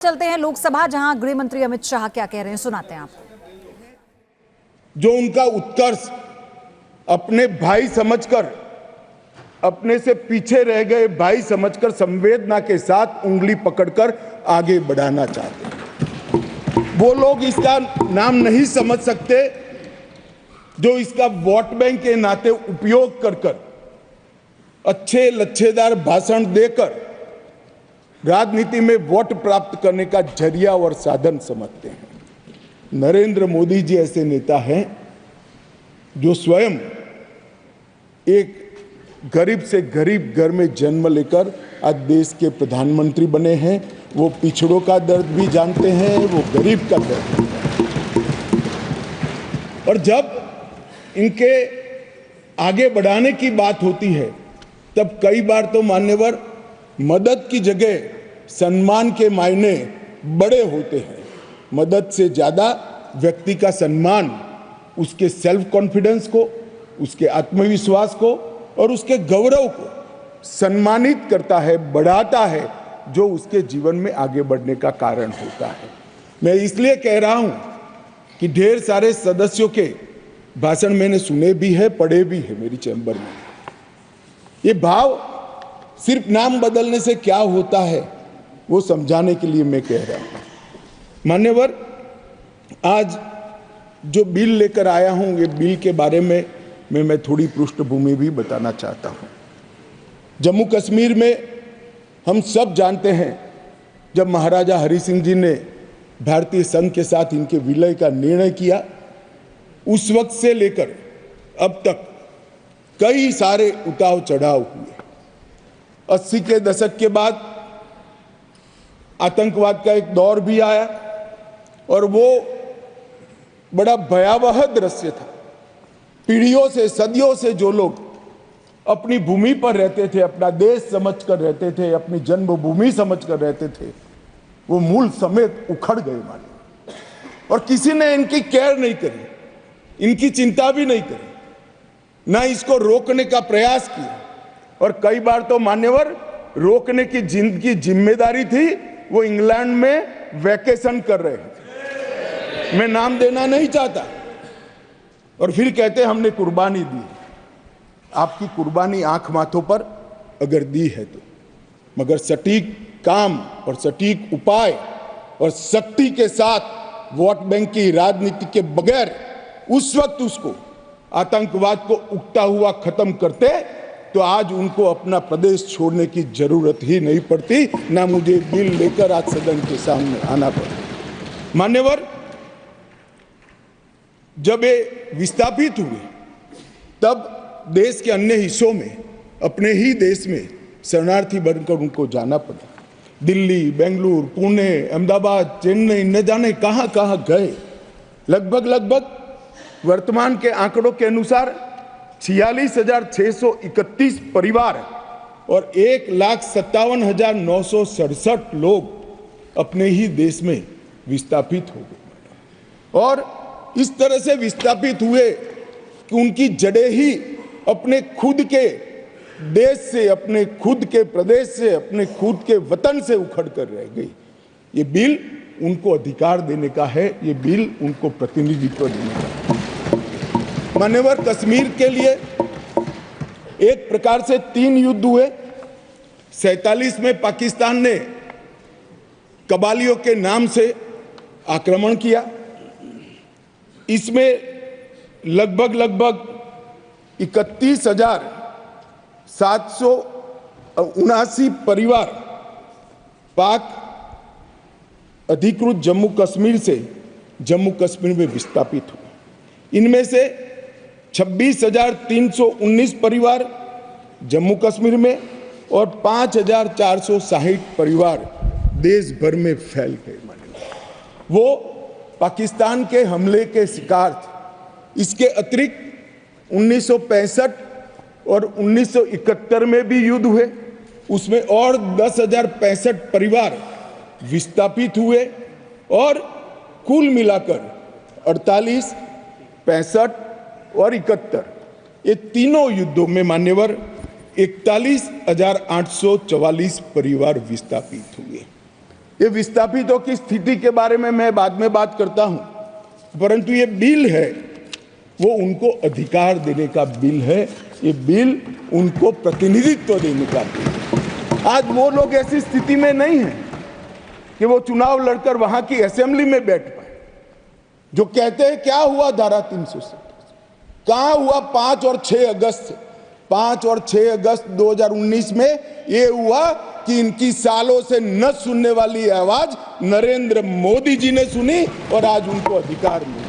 चलते हैं लोकसभा, जहां गृह मंत्री अमित शाह क्या कह रहे हैं, सुनाते हैं आपको। जो उनका उत्कर्ष अपने भाई समझकर, अपने से पीछे रह गए भाई समझकर संवेदना के साथ उंगली पकड़कर आगे बढ़ाना चाहते हैं। वो लोग इसका नाम नहीं समझ सकते जो इसका वोट बैंक के नाते उपयोग कर अच्छे लच्छेदार भाषण देकर राजनीति में वोट प्राप्त करने का जरिया और साधन समझते हैं। नरेंद्र मोदी जी ऐसे नेता हैं जो स्वयं एक गरीब से गरीब घर में जन्म लेकर आज देश के प्रधानमंत्री बने हैं। वो पिछड़ों का दर्द भी जानते हैं, वो गरीब का दर्द भी जानते हैं। और जब इनके आगे बढ़ाने की बात होती है तब कई बार तो मान्यवर मदद की जगह सम्मान के मायने बड़े होते हैं। मदद से ज्यादा व्यक्ति का सम्मान उसके सेल्फ कॉन्फिडेंस को, उसके आत्मविश्वास को और उसके गौरव को सम्मानित करता है, बढ़ाता है, जो उसके जीवन में आगे बढ़ने का कारण होता है। मैं इसलिए कह रहा हूं कि ढेर सारे सदस्यों के भाषण मैंने सुने भी है, पढ़े भी है मेरी चैम्बर में। ये भाव सिर्फ नाम बदलने से क्या होता है वो समझाने के लिए मैं कह रहा हूं। मान्यवर, आज जो बिल लेकर आया हूं, ये बिल के बारे में मैं थोड़ी पृष्ठभूमि भी बताना चाहता हूं। जम्मू कश्मीर में हम सब जानते हैं, जब महाराजा हरि सिंह जी ने भारतीय संघ के साथ इनके विलय का निर्णय किया, उस वक्त से लेकर अब तक कई सारे उतार चढ़ाव हुए। 80 के दशक के बाद आतंकवाद का एक दौर भी आया और वो बड़ा भयावह दृश्य था। पीढ़ियों से, सदियों से जो लोग अपनी भूमि पर रहते थे, अपना देश समझकर रहते थे, अपनी जन्मभूमि समझकर रहते थे, वो मूल समेत उखड़ गए माने। और किसी ने इनकी केयर नहीं करी, इनकी चिंता भी नहीं करी, ना इसको रोकने का प्रयास किया। और कई बार तो मान्यवर रोकने की जिनकी जिम्मेदारी थी वो इंग्लैंड में वैकेशन कर रहे थे। मैं नाम देना नहीं चाहता। और फिर कहते हमने कुर्बानी दी। आपकी कुर्बानी आंख माथों पर अगर दी है तो, मगर सटीक काम और सटीक उपाय और शक्ति के साथ वोट बैंक की राजनीति के बगैर उस वक्त उसको आतंकवाद को उगता हुआ खत्म करते तो आज उनको अपना प्रदेश छोड़ने की जरूरत ही नहीं पड़ती, ना मुझे बिल लेकर आज सदन के सामने आना पड़ता। मान्यवर, जब ये विस्थापित हुए तब देश के अन्य हिस्सों में, अपने ही देश में शरणार्थी बनकर उनको जाना पड़ा। दिल्ली, बेंगलुरु, पुणे, अहमदाबाद, चेन्नई, न जाने कहां कहां गए। लगभग वर्तमान के आंकड़ों के अनुसार 46,631 परिवार और 1,57,967 लोग अपने ही देश में विस्थापित हो गए। और इस तरह से विस्थापित हुए कि उनकी जड़ें ही अपने खुद के देश से, अपने खुद के प्रदेश से, अपने खुद के वतन से उखड़ कर रह गई। ये बिल उनको अधिकार देने का है, ये बिल उनको प्रतिनिधित्व देने का है। मान्यवर, कश्मीर के लिए एक प्रकार से 3 युद्ध हुए। 47 में पाकिस्तान ने कबालियों के नाम से आक्रमण किया। इसमें लगभग 31,779 परिवार पाक अधिकृत जम्मू कश्मीर से जम्मू कश्मीर में विस्थापित हुए। इनमें से 26,319 परिवार जम्मू कश्मीर में और 5,460 परिवार देश भर में फैल गए। वो पाकिस्तान के हमले के शिकार थे। इसके अतिरिक्त 1965 और 1971 में भी युद्ध हुए, उसमें और 10,065 परिवार विस्थापित हुए। और कुल मिलाकर 48, 65 और 71 ये तीनों युद्धों में मान्यवर 41,844 परिवार विस्थापित हुए। ये विस्थापितों की स्थिति के बारे में मैं बाद में बात करता हूं, परंतु ये बिल है वो उनको अधिकार देने का बिल है। ये बिल उनको प्रतिनिधित्व देने का बिल है। आज वो लोग ऐसी स्थिति में नहीं है कि वो चुनाव लड़कर वहां की असेंबली में बैठ पाए। जो कहते हैं क्या हुआ धारा 370 कहां हुआ 5 और 6 अगस्त 5 और 6 अगस्त 2019 में ये हुआ कि इनकी सालों से न सुनने वाली आवाज नरेंद्र मोदी जी ने सुनी और आज उनको अधिकार मिला।